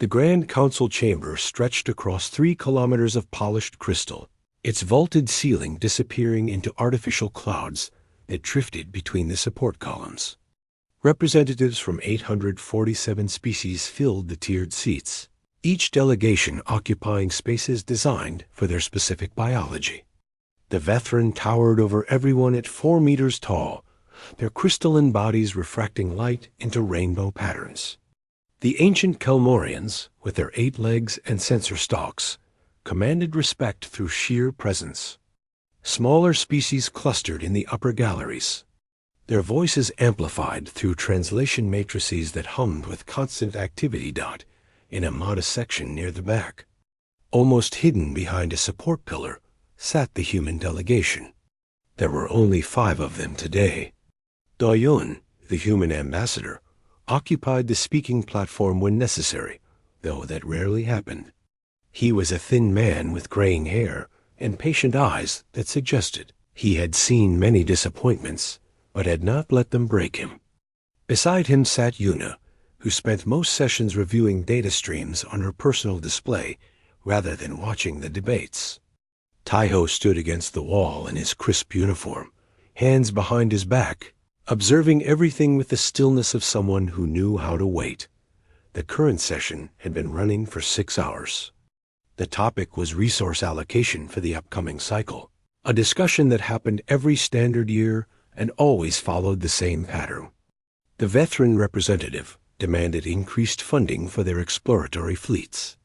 The Grand Council chamber stretched across 3 kilometers of polished crystal, its vaulted ceiling disappearing into artificial clouds that drifted between the support columns. Representatives from 847 species filled the tiered seats, each delegation occupying spaces designed for their specific biology. The Vethran towered over everyone at 4 meters tall, their crystalline bodies refracting light into rainbow patterns. The ancient Kelmorians, with their 8 legs and sensor stalks, commanded respect through sheer presence. Smaller species clustered in the upper galleries, their voices amplified through translation matrices that hummed with constant activity. In a modest section near the back, almost hidden behind a support pillar, sat the human delegation. There were only 5 of them today. Doyun, the human ambassador, occupied the speaking platform when necessary, though that rarely happened. He was a thin man with graying hair and patient eyes that suggested he had seen many disappointments, but had not let them break him. Beside him sat Yuna, who spent most sessions reviewing data streams on her personal display rather than watching the debates. Taiho stood against the wall in his crisp uniform, hands behind his back, observing everything with the stillness of someone who knew how to wait. The current session had been running for 6 hours. The topic was resource allocation for the upcoming cycle, a discussion that happened every standard year and always followed the same pattern. The Vethran representative demanded increased funding for their exploratory fleets.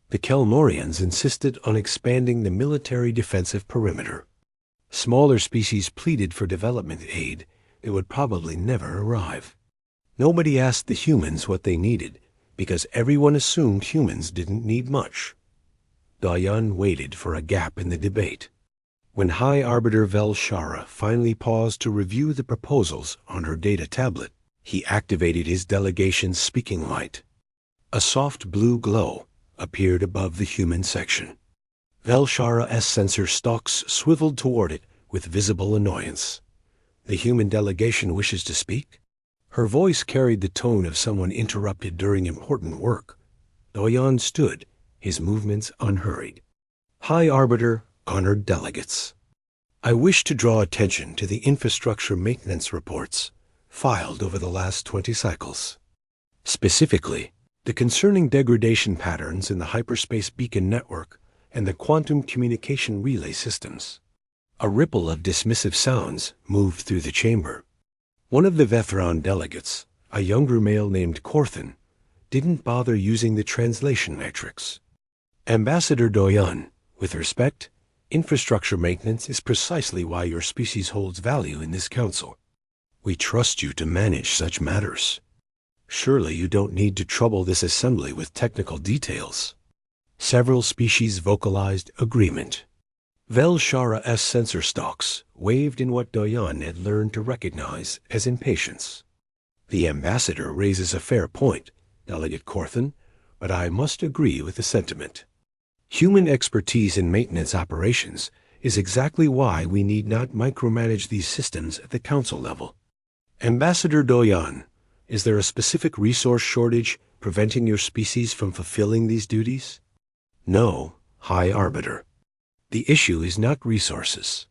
The Kelmorians insisted on expanding the military defensive perimeter. Smaller species pleaded for development aid that would probably never arrive. Nobody asked the humans what they needed, because everyone assumed humans didn't need much. Doyan waited for a gap in the debate. When High Arbiter Velshara finally paused to review the proposals on her data tablet, he activated his delegation's speaking light. A soft blue glow appeared above the human section. Velshara's sensor stalks swiveled toward it with visible annoyance. The human delegation wishes to speak? Her voice carried the tone of someone interrupted during important work. Doyan stood, his movements unhurried. High Arbiter, honored delegates. I wish to draw attention to the infrastructure maintenance reports filed over the last 20 cycles. Specifically, the concerning degradation patterns in the hyperspace beacon network and the quantum communication relay systems. A ripple of dismissive sounds moved through the chamber. One of the Vethran delegates, a younger male named Korthan, didn't bother using the translation matrix. Ambassador Doyan, with respect, infrastructure maintenance is precisely why your species holds value in this council. We trust you to manage such matters. Surely you don't need to trouble this assembly with technical details. Several species vocalized agreement. Velshara's sensor stalks waved in what Doyan had learned to recognize as impatience. The ambassador raises a fair point, Delegate Korthan, but I must agree with the sentiment. Human expertise in maintenance operations is exactly why we need not micromanage these systems at the council level. Ambassador Doyan, is there a specific resource shortage preventing your species from fulfilling these duties? No, High Arbiter. The issue is not resources.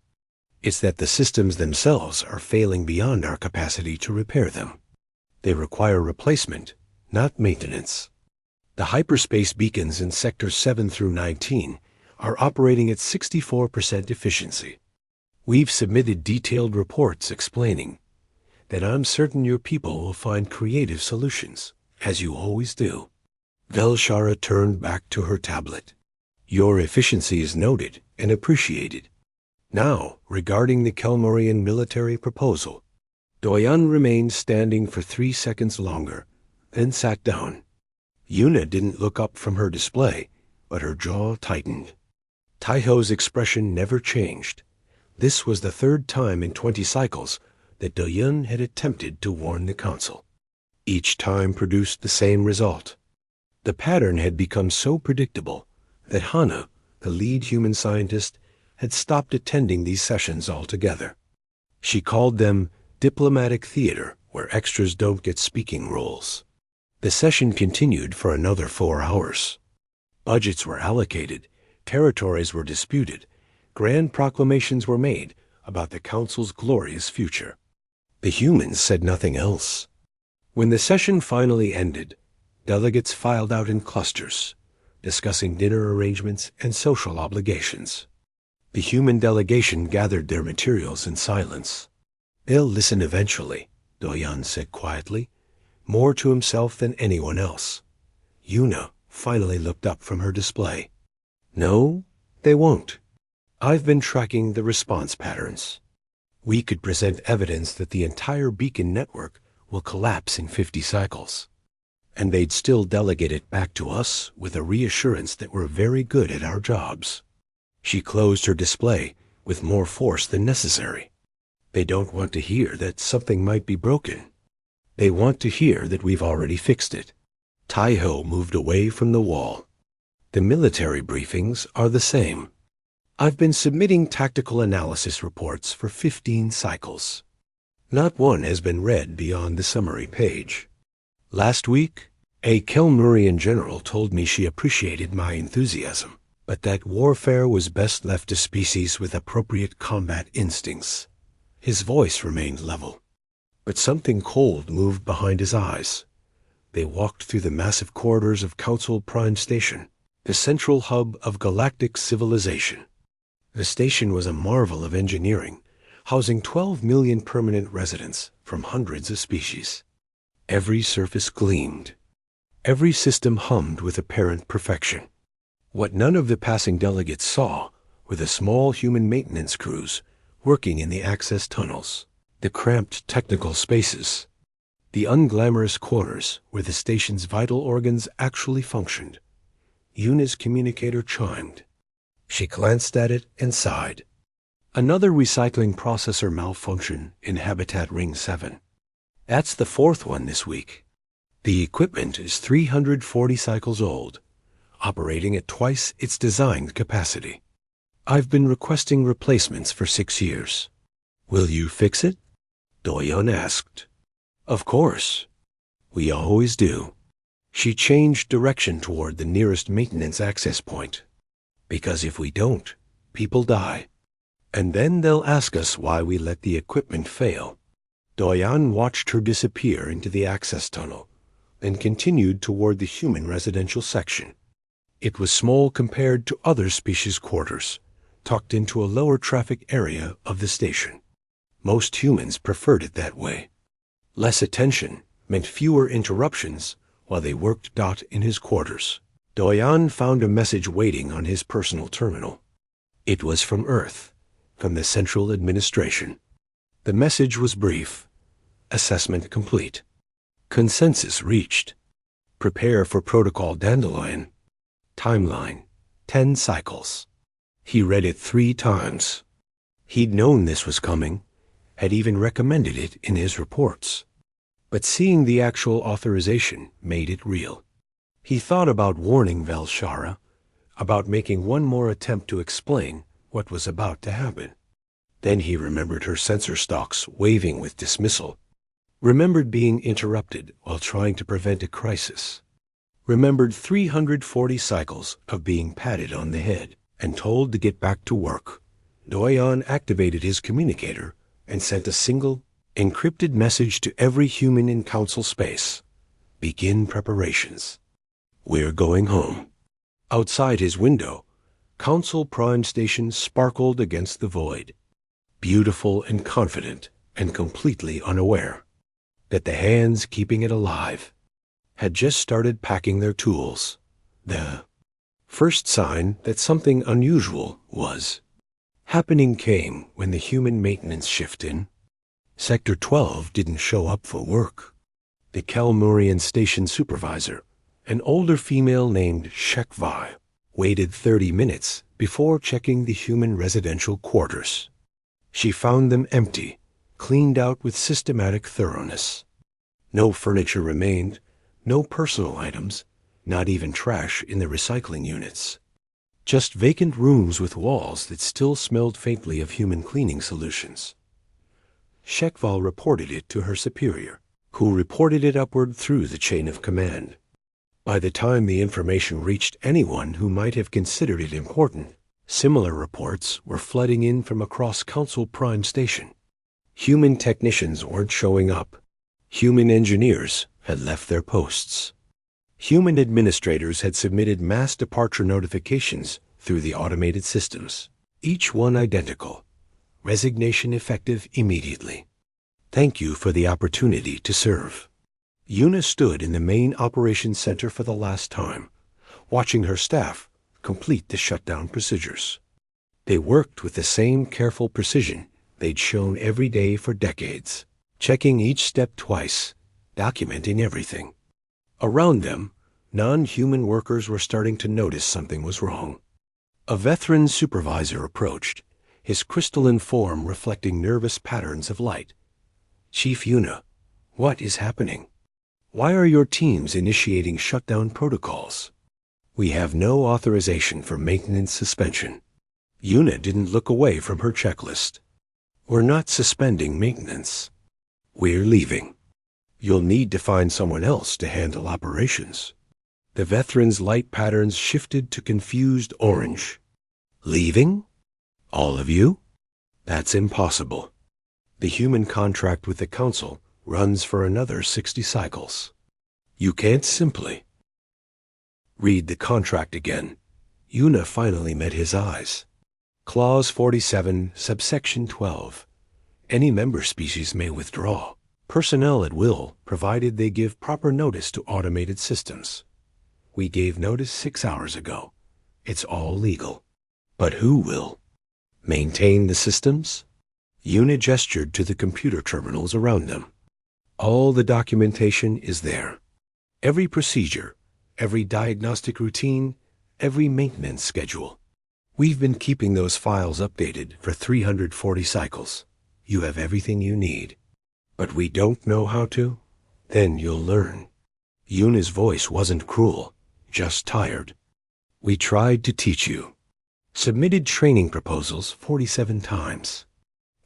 It's that the systems themselves are failing beyond our capacity to repair them. They require replacement, not maintenance. The hyperspace beacons in Sectors 7 through 19 are operating at 64% efficiency. We've submitted detailed reports explaining that I'm certain your people will find creative solutions, as you always do. Velshara turned back to her tablet. Your efficiency is noted and appreciated. Now, regarding the Kelmorian military proposal, Doyan remained standing for 3 seconds longer, then sat down. Yuna didn't look up from her display, but her jaw tightened. Taiho's expression never changed. This was the 3rd time in 20 cycles that Doyan had attempted to warn the council. Each time produced the same result. The pattern had become so predictable that Hana, the lead human scientist, had stopped attending these sessions altogether. She called them diplomatic theater, where extras don't get speaking roles. The session continued for another 4 hours. Budgets were allocated, territories were disputed, grand proclamations were made about the Council's glorious future. The humans said nothing else. When the session finally ended, delegates filed out in clusters, discussing dinner arrangements and social obligations. The human delegation gathered their materials in silence. "They'll listen eventually," Doyan said quietly, more to himself than anyone else. Yuna finally looked up from her display. "No, they won't. I've been tracking the response patterns. We could present evidence that the entire beacon network will collapse in 50 cycles. And they'd still delegate it back to us with a reassurance that we're very good at our jobs." She closed her display with more force than necessary. "They don't want to hear that something might be broken. They want to hear that we've already fixed it." Taiho moved away from the wall. "The military briefings are the same. I've been submitting tactical analysis reports for 15 cycles. Not one has been read beyond the summary page. Last week, a Kelmurian general told me she appreciated my enthusiasm, but that warfare was best left to species with appropriate combat instincts." His voice remained level, but something cold moved behind his eyes. They walked through the massive corridors of Council Prime Station, the central hub of galactic civilization. The station was a marvel of engineering, housing 12 million permanent residents from hundreds of species. Every surface gleamed. Every system hummed with apparent perfection. What none of the passing delegates saw were the small human maintenance crews working in the access tunnels, the cramped technical spaces, the unglamorous corners where the station's vital organs actually functioned. Yuna's communicator chimed. She glanced at it and sighed. Another recycling processor malfunction in Habitat Ring 7. That's the 4th one this week. The equipment is 340 cycles old, operating at twice its designed capacity. I've been requesting replacements for 6 years. Will you fix it? Doyon asked. Of course. We always do. She changed direction toward the nearest maintenance access point. Because if we don't, people die. And then they'll ask us why we let the equipment fail. Doyan watched her disappear into the access tunnel and continued toward the human residential section. It was small compared to other species' quarters, tucked into a lower traffic area of the station. Most humans preferred it that way. Less attention meant fewer interruptions while they worked Dot in his quarters. Doyan found a message waiting on his personal terminal. It was from Earth, from the Central Administration. The message was brief. Assessment complete. Consensus reached. Prepare for Protocol Dandelion. Timeline, 10 cycles. He read it 3 times. He'd known this was coming, had even recommended it in his reports. But seeing the actual authorization made it real. He thought about warning Velshara, about making one more attempt to explain what was about to happen. Then he remembered her sensor stalks waving with dismissal, remembered being interrupted while trying to prevent a crisis, remembered 340 cycles of being patted on the head and told to get back to work. Doyon activated his communicator and sent a single, encrypted message to every human in Council space. Begin preparations. We're going home. Outside his window, Council Prime Station sparkled against the void, beautiful and confident and completely unaware that the hands keeping it alive had just started packing their tools. The first sign that something unusual was happening came when the human maintenance shift in. Sector 12 didn't show up for work. The Kelmurian station supervisor, an older female named HFY, waited 30 minutes before checking the human residential quarters. She found them empty, cleaned out with systematic thoroughness. No furniture remained, no personal items, not even trash in the recycling units. Just vacant rooms with walls that still smelled faintly of human cleaning solutions. Shekval reported it to her superior, who reported it upward through the chain of command. By the time the information reached anyone who might have considered it important, similar reports were flooding in from across Council Prime Station. Human technicians weren't showing up. Human engineers had left their posts. Human administrators had submitted mass departure notifications through the automated systems, each one identical. Resignation effective immediately. Thank you for the opportunity to serve. Una stood in the main operations center for the last time, watching her staff complete the shutdown procedures. They worked with the same careful precision they'd shown every day for decades, checking each step twice, documenting everything. Around them, non-human workers were starting to notice something was wrong. A veteran supervisor approached, his crystalline form reflecting nervous patterns of light. Chief Una, what is happening? Why are your teams initiating shutdown protocols? We have no authorization for maintenance suspension. Una didn't look away from her checklist. We're not suspending maintenance. We're leaving. You'll need to find someone else to handle operations. The veteran's light patterns shifted to confused orange. Leaving? All of you? That's impossible. The human contract with the Council runs for another 60 cycles. You can't simply... Read the contract again. Una finally met his eyes. Clause 47, subsection 12. Any member species may withdraw. Personnel at will, provided they give proper notice to automated systems. We gave notice 6 hours ago. It's all legal. But who will? Maintain the systems? Una gestured to the computer terminals around them. All the documentation is there. Every procedure, every diagnostic routine, every maintenance schedule. We've been keeping those files updated for 340 cycles. You have everything you need. But we don't know how to? Then you'll learn. Una's voice wasn't cruel, just tired. We tried to teach you. Submitted training proposals 47 times.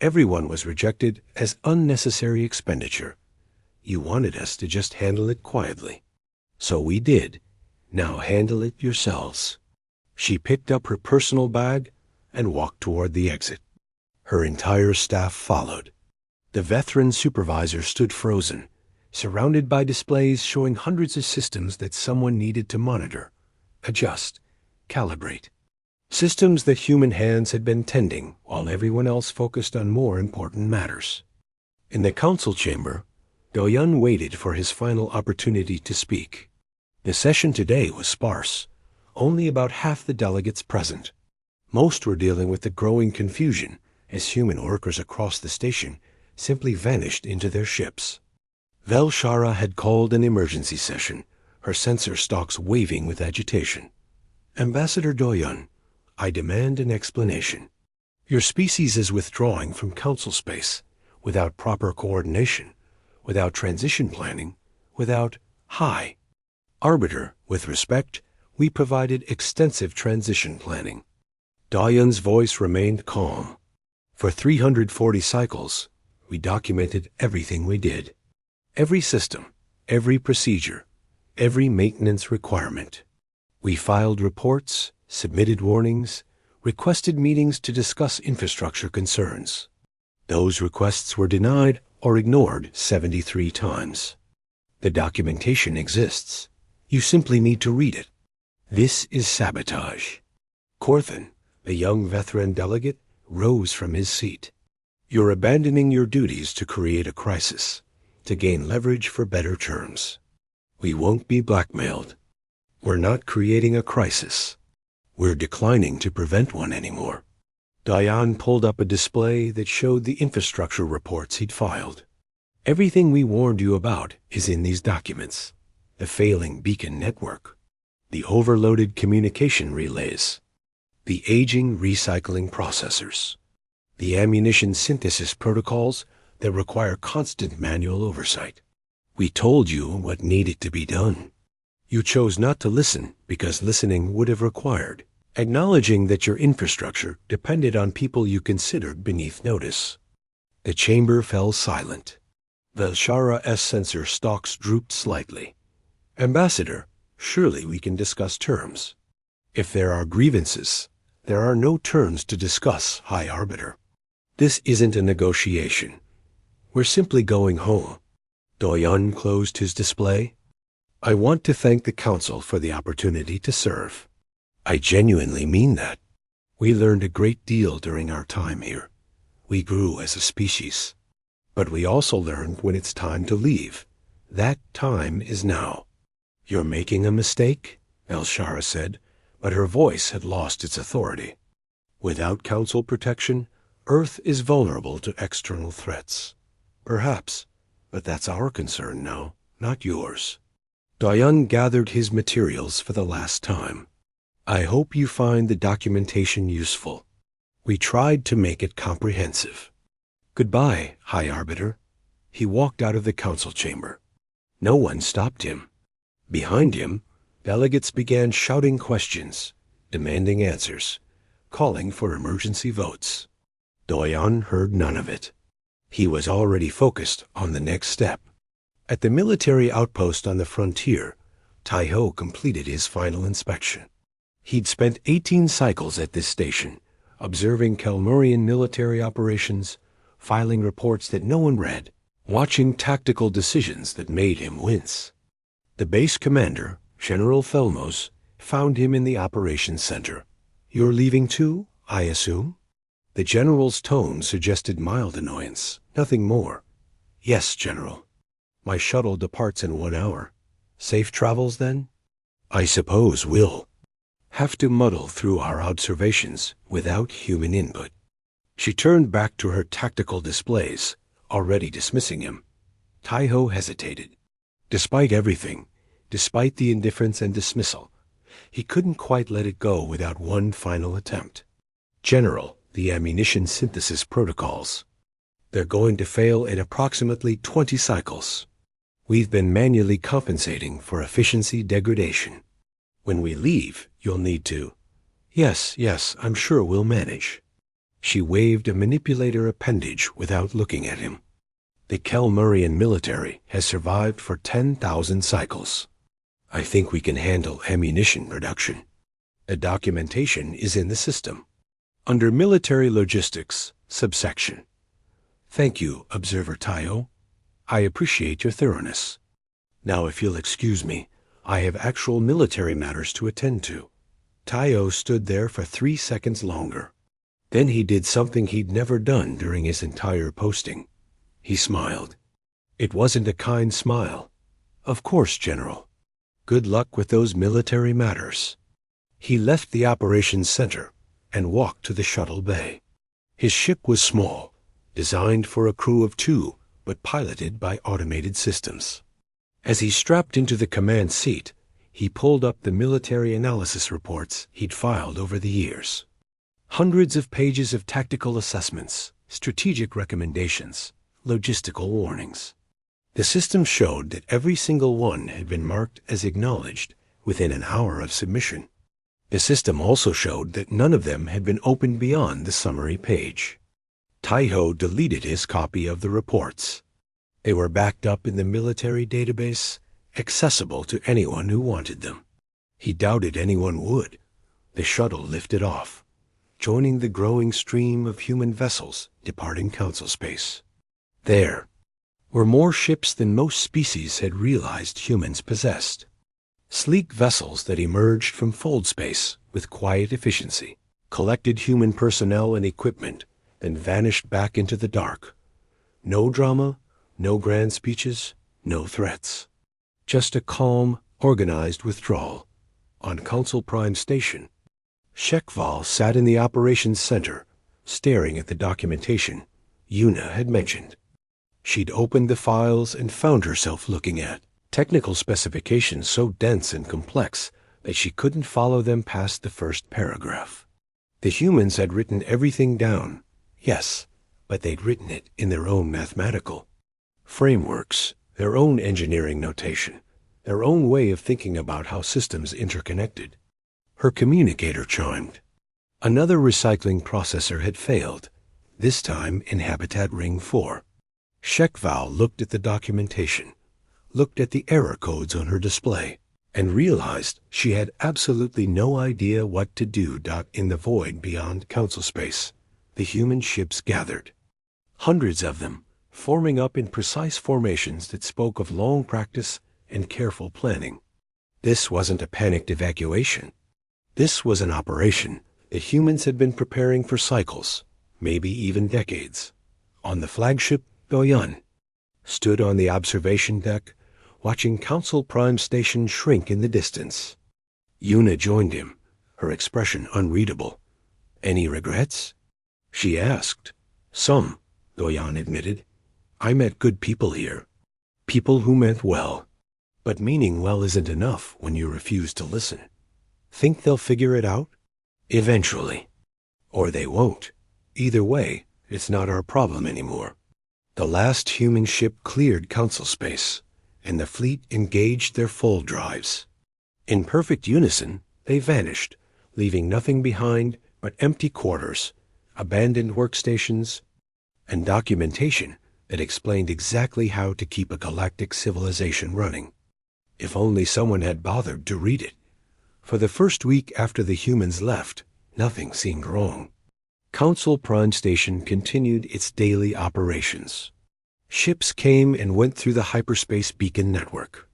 Everyone was rejected as unnecessary expenditure. You wanted us to just handle it quietly. So we did. Now handle it yourselves. She picked up her personal bag and walked toward the exit. Her entire staff followed. The veteran supervisor stood frozen, surrounded by displays showing hundreds of systems that someone needed to monitor, adjust, calibrate. Systems that human hands had been tending while everyone else focused on more important matters. In the council chamber, Doyun waited for his final opportunity to speak. The session today was sparse, only about half the delegates present. Most were dealing with the growing confusion as human workers across the station simply vanished into their ships. Velshara had called an emergency session, her sensor stalks waving with agitation. Ambassador Doyun, I demand an explanation. Your species is withdrawing from council space without proper coordination, without transition planning, without... Hi. Arbiter, with respect, we provided extensive transition planning. Doyun's voice remained calm. For 340 cycles, we documented everything we did. Every system, every procedure, every maintenance requirement. We filed reports, submitted warnings, requested meetings to discuss infrastructure concerns. Those requests were denied or ignored 73 times. The documentation exists. You simply need to read it. This is sabotage. Corthan, the young veteran delegate, rose from his seat. You're abandoning your duties to create a crisis, to gain leverage for better terms. We won't be blackmailed. We're not creating a crisis. We're declining to prevent one anymore. Diane pulled up a display that showed the infrastructure reports he'd filed. Everything we warned you about is in these documents. The failing beacon network, the overloaded communication relays, the aging recycling processors, the ammunition synthesis protocols that require constant manual oversight. We told you what needed to be done. You chose not to listen because listening would have required acknowledging that your infrastructure depended on people you considered beneath notice. The chamber fell silent. Velshara's sensor stalks drooped slightly. Ambassador, surely we can discuss terms. If there are grievances, there are no terms to discuss, High Arbiter. This isn't a negotiation. We're simply going home. Doyon closed his display. I want to thank the Council for the opportunity to serve. I genuinely mean that. We learned a great deal during our time here. We grew as a species. But we also learned when it's time to leave. That time is now. You're making a mistake, Velshara said, but her voice had lost its authority. Without Council protection, Earth is vulnerable to external threats. Perhaps, but that's our concern now, not yours. Doyon gathered his materials for the last time. I hope you find the documentation useful. We tried to make it comprehensive. Goodbye, High Arbiter. He walked out of the council chamber. No one stopped him. Behind him, delegates began shouting questions, demanding answers, calling for emergency votes. Doyon heard none of it. He was already focused on the next step. At the military outpost on the frontier, Tai-Ho completed his final inspection. He'd spent 18 cycles at this station, observing Kelmurian military operations, filing reports that no one read, watching tactical decisions that made him wince. The base commander, General Thelmos, found him in the operations center. You're leaving too, I assume? The general's tone suggested mild annoyance, nothing more. Yes, General. My shuttle departs in 1 hour. Safe travels, then? I suppose we'll have to muddle through our observations without human input. She turned back to her tactical displays, already dismissing him. Tai-Ho hesitated. Despite everything, despite the indifference and dismissal, he couldn't quite let it go without one final attempt. General, the ammunition synthesis protocols. They're going to fail in approximately 20 cycles. We've been manually compensating for efficiency degradation. When we leave, you'll need to. Yes, I'm sure we'll manage. She waved a manipulator appendage without looking at him. The Kelmurian military has survived for 10,000 cycles. I think we can handle ammunition production. A documentation is in the system. Under Military Logistics, subsection. Thank you, Observer Tai-Ho. I appreciate your thoroughness. Now, if you'll excuse me, I have actual military matters to attend to. Tai-Ho stood there for 3 seconds longer. Then he did something he'd never done during his entire posting. He smiled. It wasn't a kind smile. Of course, General. Good luck with those military matters. He left the operations center and walked to the shuttle bay. His ship was small, designed for a crew of 2, but piloted by automated systems. As he strapped into the command seat, he pulled up the military analysis reports he'd filed over the years. Hundreds of pages of tactical assessments, strategic recommendations, logistical warnings. The system showed that every single one had been marked as acknowledged within an hour of submission. The system also showed that none of them had been opened beyond the summary page. Tai-Ho deleted his copy of the reports. They were backed up in the military database, accessible to anyone who wanted them. He doubted anyone would. The shuttle lifted off, joining the growing stream of human vessels departing Council space. There were more ships than most species had realized humans possessed. Sleek vessels that emerged from fold space with quiet efficiency, collected human personnel and equipment, then vanished back into the dark. No drama, no grand speeches, no threats. Just a calm, organized withdrawal. On Council Prime Station, Shekval sat in the operations center, staring at the documentation Yuna had mentioned. She'd opened the files and found herself looking at technical specifications so dense and complex that she couldn't follow them past the first paragraph. The humans had written everything down, yes, but they'd written it in their own mathematical frameworks, their own engineering notation, their own way of thinking about how systems interconnected. Her communicator chimed. Another recycling processor had failed, this time in Habitat Ring 4. Shekval looked at the documentation, looked at the error codes on her display, and realized she had absolutely no idea what to do. In the void beyond council space, the human ships gathered. Hundreds of them, forming up in precise formations that spoke of long practice and careful planning. This wasn't a panicked evacuation. This was an operation that humans had been preparing for cycles, maybe even decades. On the flagship, Doyan stood on the observation deck, watching Council Prime Station shrink in the distance. Yuna joined him, her expression unreadable. "Any regrets?" she asked. "Some," Doyan admitted. "I met good people here. People who meant well. But meaning well isn't enough when you refuse to listen. Think they'll figure it out? Eventually. Or they won't. Either way, it's not our problem anymore." The last human ship cleared council space, and the fleet engaged their full drives. In perfect unison, they vanished, leaving nothing behind but empty quarters, abandoned workstations, and documentation that explained exactly how to keep a galactic civilization running. If only someone had bothered to read it. For the first week after the humans left, nothing seemed wrong. Council Prime Station continued its daily operations. Ships came and went through the hyperspace beacon network.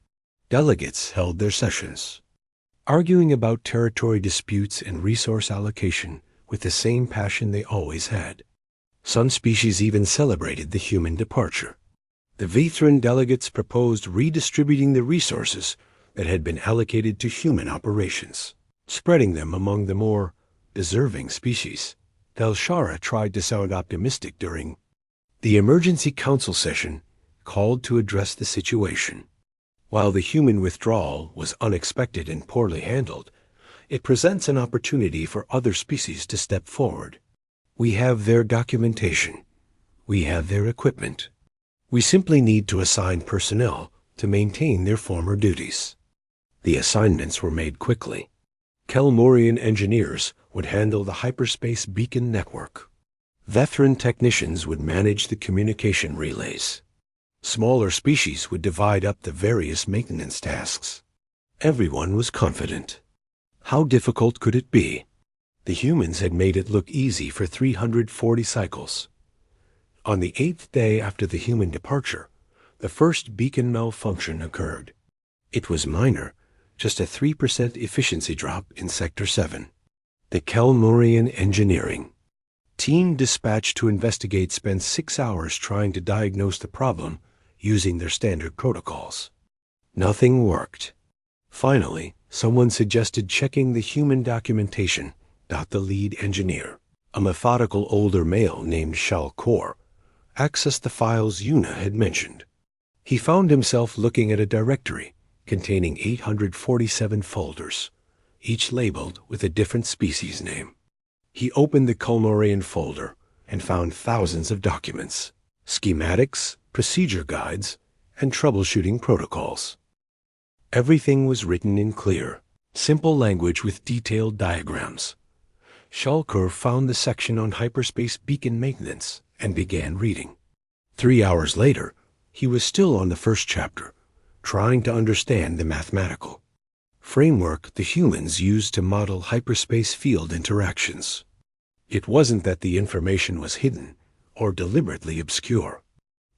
Delegates held their sessions, arguing about territory disputes and resource allocation with the same passion they always had. Some species even celebrated the human departure. The Vithran delegates proposed redistributing the resources that had been allocated to human operations, spreading them among the more deserving species. Delshara tried to sound optimistic during the emergency council session called to address the situation. While the human withdrawal was unexpected and poorly handled, it presents an opportunity for other species to step forward. We have their documentation. We have their equipment. We simply need to assign personnel to maintain their former duties. The assignments were made quickly. Kelmorian engineers would handle the hyperspace beacon network. Vethran technicians would manage the communication relays. Smaller species would divide up the various maintenance tasks. Everyone was confident. How difficult could it be? The humans had made it look easy for 340 cycles. On the 8th day after the human departure, the first beacon malfunction occurred. It was minor, just a 3% efficiency drop in Sector 7. The Kelmorian engineering team dispatched to investigate spent 6 hours trying to diagnose the problem using their standard protocols. Nothing worked. Finally, someone suggested checking the human documentation. The lead engineer, a methodical older male named Shalkor, accessed the files Yuna had mentioned. He found himself looking at a directory containing 847 folders, each labeled with a different species name. He opened the Kelmorian folder and found thousands of documents, schematics, procedure guides, and troubleshooting protocols. Everything was written in clear, simple language with detailed diagrams. Shalkur found the section on hyperspace beacon maintenance and began reading. 3 hours later, he was still on the first chapter, trying to understand the mathematical framework the humans used to model hyperspace field interactions. It wasn't that the information was hidden or deliberately obscure.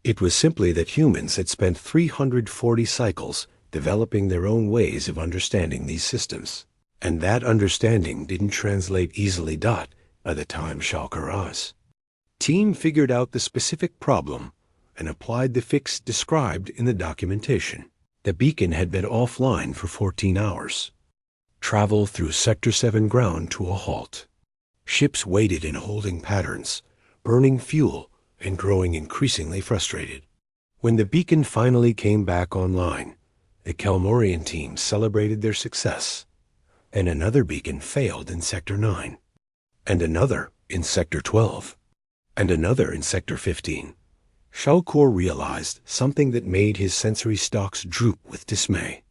It was simply that humans had spent 340 cycles developing their own ways of understanding these systems. And that understanding didn't translate easily. By the time Shalkara's team figured out the specific problem and applied the fix described in the documentation, the beacon had been offline for 14 hours. Travel through Sector 7 ground to a halt. Ships waited in holding patterns, burning fuel and growing increasingly frustrated. When the beacon finally came back online, the Kelmorian team celebrated their success. And another beacon failed in Sector 9, and another in Sector 12, and another in Sector 15. Shalkor realized something that made his sensory stalks droop with dismay.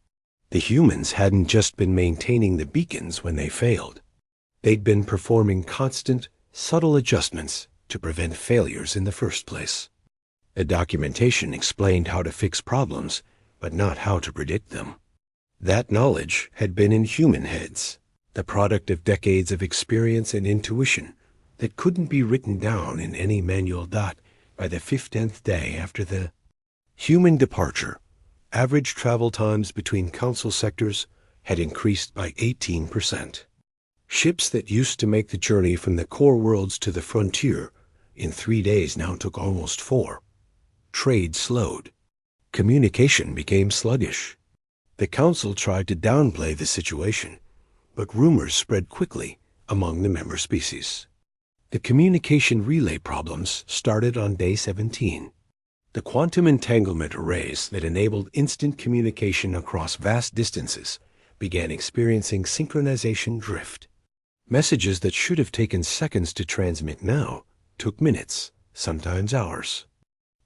The humans hadn't just been maintaining the beacons when they failed. They'd been performing constant, subtle adjustments to prevent failures in the first place. The documentation explained how to fix problems, but not how to predict them. That knowledge had been in human heads, the product of decades of experience and intuition that couldn't be written down in any manual dot by the 15th day after the human departure. Average travel times between council sectors had increased by 18%. Ships that used to make the journey from the core worlds to the frontier in 3 days now took almost 4. Trade slowed. Communication became sluggish. The council tried to downplay the situation, but rumors spread quickly among the member species. The communication relay problems started on day 17. The quantum entanglement arrays that enabled instant communication across vast distances began experiencing synchronization drift. Messages that should have taken seconds to transmit now took minutes, sometimes hours.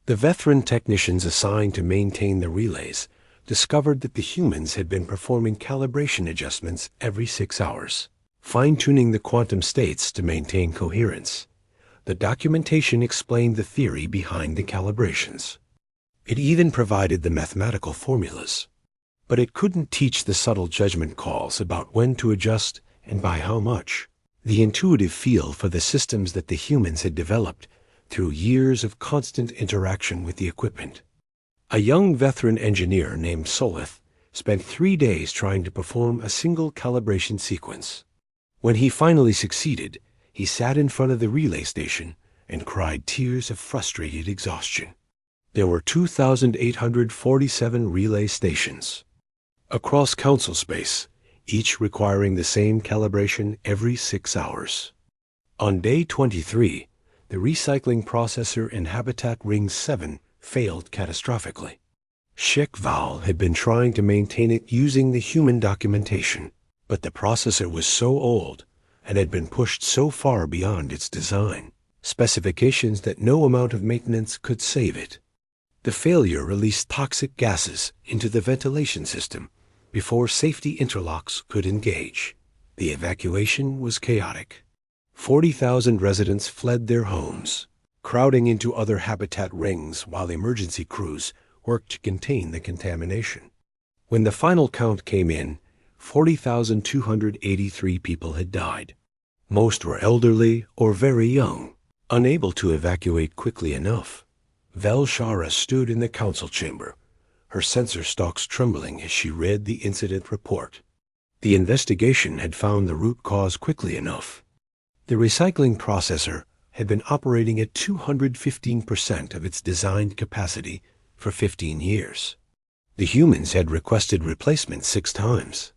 The veteran technicians assigned to maintain the relays discovered that the humans had been performing calibration adjustments every 6 hours, fine-tuning the quantum states to maintain coherence. The documentation explained the theory behind the calibrations. It even provided the mathematical formulas. But it couldn't teach the subtle judgment calls about when to adjust and by how much. The intuitive feel for the systems that the humans had developed through years of constant interaction with the equipment. A young veteran engineer named Solith spent 3 days trying to perform a single calibration sequence. When he finally succeeded, he sat in front of the relay station and cried tears of frustrated exhaustion. There were 2,847 relay stations across council space, each requiring the same calibration every 6 hours. On day 23, the recycling processor in Habitat Ring 7 failed catastrophically. HFY had been trying to maintain it using the human documentation, but the processor was so old and had been pushed so far beyond its design specifications that no amount of maintenance could save it. The failure released toxic gases into the ventilation system before safety interlocks could engage. The evacuation was chaotic. 40,000 residents fled their homes, crowding into other habitat rings while emergency crews worked to contain the contamination. When the final count came in, 40,283 people had died. Most were elderly or very young, unable to evacuate quickly enough. Velshara stood in the council chamber, her sensor stalks trembling as she read the incident report. The investigation had found the root cause quickly enough. The recycling processor had been operating at 215% of its designed capacity for 15 years. The humans had requested replacement 6 times.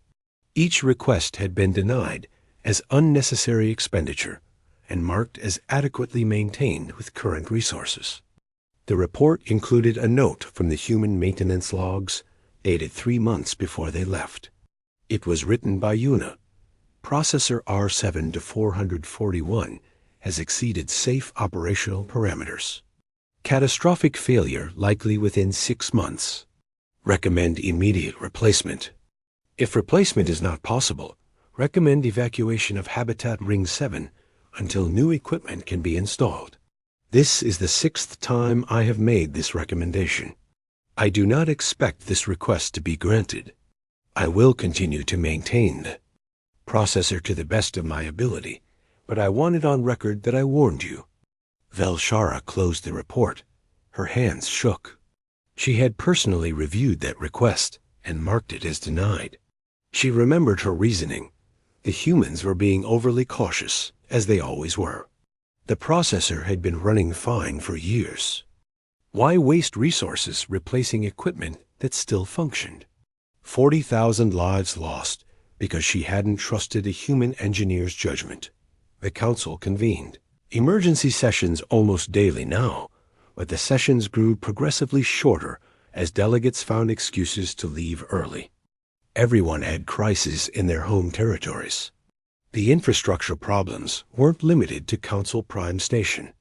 Each request had been denied as unnecessary expenditure and marked as adequately maintained with current resources. The report included a note from the human maintenance logs, dated 3 months before they left. It was written by Yuna. Processor R7 to 441 has exceeded safe operational parameters. Catastrophic failure likely within 6 months. Recommend immediate replacement. If replacement is not possible, recommend evacuation of Habitat Ring 7 until new equipment can be installed. This is the 6th time I have made this recommendation. I do not expect this request to be granted. I will continue to maintain the processor to the best of my ability, but I want it on record that I warned you. Velshara closed the report. Her hands shook. She had personally reviewed that request and marked it as denied. She remembered her reasoning. The humans were being overly cautious, as they always were. The processor had been running fine for years. Why waste resources replacing equipment that still functioned? 40,000 lives lost because she hadn't trusted a human engineer's judgment. The council convened. Emergency sessions almost daily now, but the sessions grew progressively shorter as delegates found excuses to leave early. Everyone had crises in their home territories. The infrastructure problems weren't limited to Council Prime Station.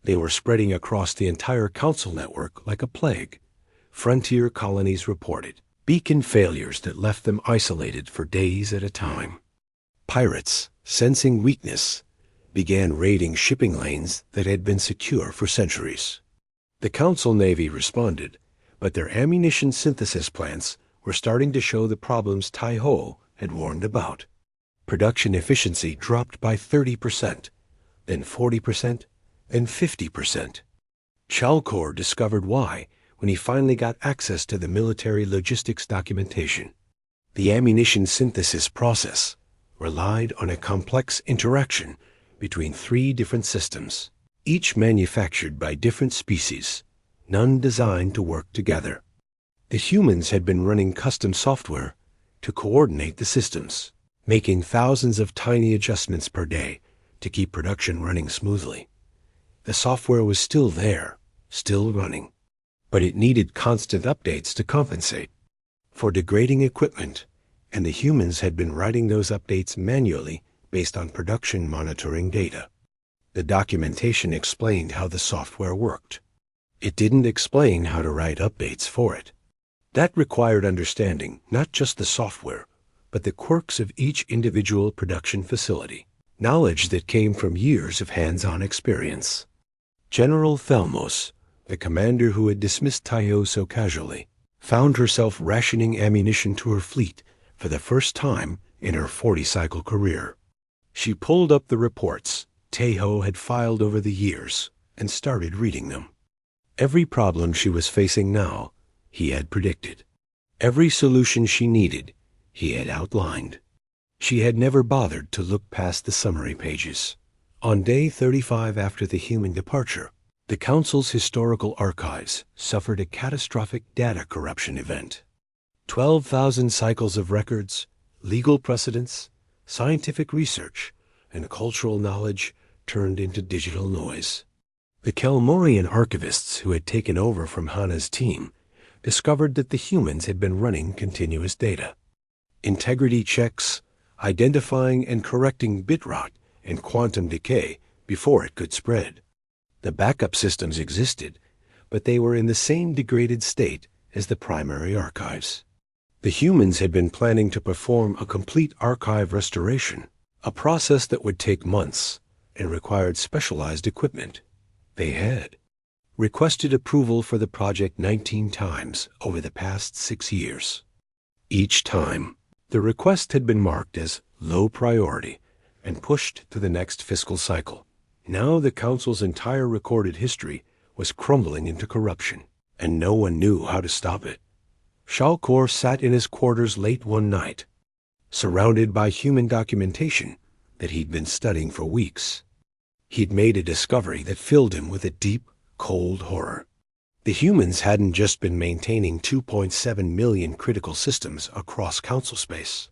They were spreading across the entire Council network like a plague. Frontier colonies reported beacon failures that left them isolated for days at a time. Pirates, sensing weakness, began raiding shipping lanes that had been secure for centuries. The Council Navy responded, but their ammunition synthesis plants were starting to show the problems Tai-Ho had warned about. Production efficiency dropped by 30%, then 40%, and 50%. Chalkor discovered why when he finally got access to the military logistics documentation. The ammunition synthesis process relied on a complex interaction between 3 different systems, each manufactured by different species, none designed to work together. The humans had been running custom software to coordinate the systems, making thousands of tiny adjustments per day to keep production running smoothly. The software was still there, still running, but it needed constant updates to compensate for degrading equipment, and the humans had been writing those updates manually based on production monitoring data. The documentation explained how the software worked. It didn't explain how to write updates for it. That required understanding not just the software, but the quirks of each individual production facility, knowledge that came from years of hands-on experience. General Thelmos, the commander who had dismissed Tai-Ho so casually, found herself rationing ammunition to her fleet for the first time in her 40-cycle career. She pulled up the reports Tai-Ho had filed over the years and started reading them. Every problem she was facing now, he had predicted. Every solution she needed, he had outlined. She had never bothered to look past the summary pages. On day 35 after the human departure, the Council's historical archives suffered a catastrophic data corruption event. 12,000 cycles of records, legal precedents, scientific research, and cultural knowledge turned into digital noise. The Kelmorian archivists who had taken over from Hana's team discovered that the humans had been running continuous data. Integrity checks, identifying and correcting bit rot and quantum decay before it could spread. The backup systems existed, but they were in the same degraded state as the primary archives. The humans had been planning to perform a complete archive restoration, a process that would take months and required specialized equipment. They had requested approval for the project 19 times over the past 6 years. Each time, the request had been marked as low priority and pushed to the next fiscal cycle. Now the Council's entire recorded history was crumbling into corruption, and no one knew how to stop it. Chalkor sat in his quarters late one night, surrounded by human documentation that he'd been studying for weeks. He'd made a discovery that filled him with a deep, cold horror. The humans hadn't just been maintaining 2.7 million critical systems across Council space.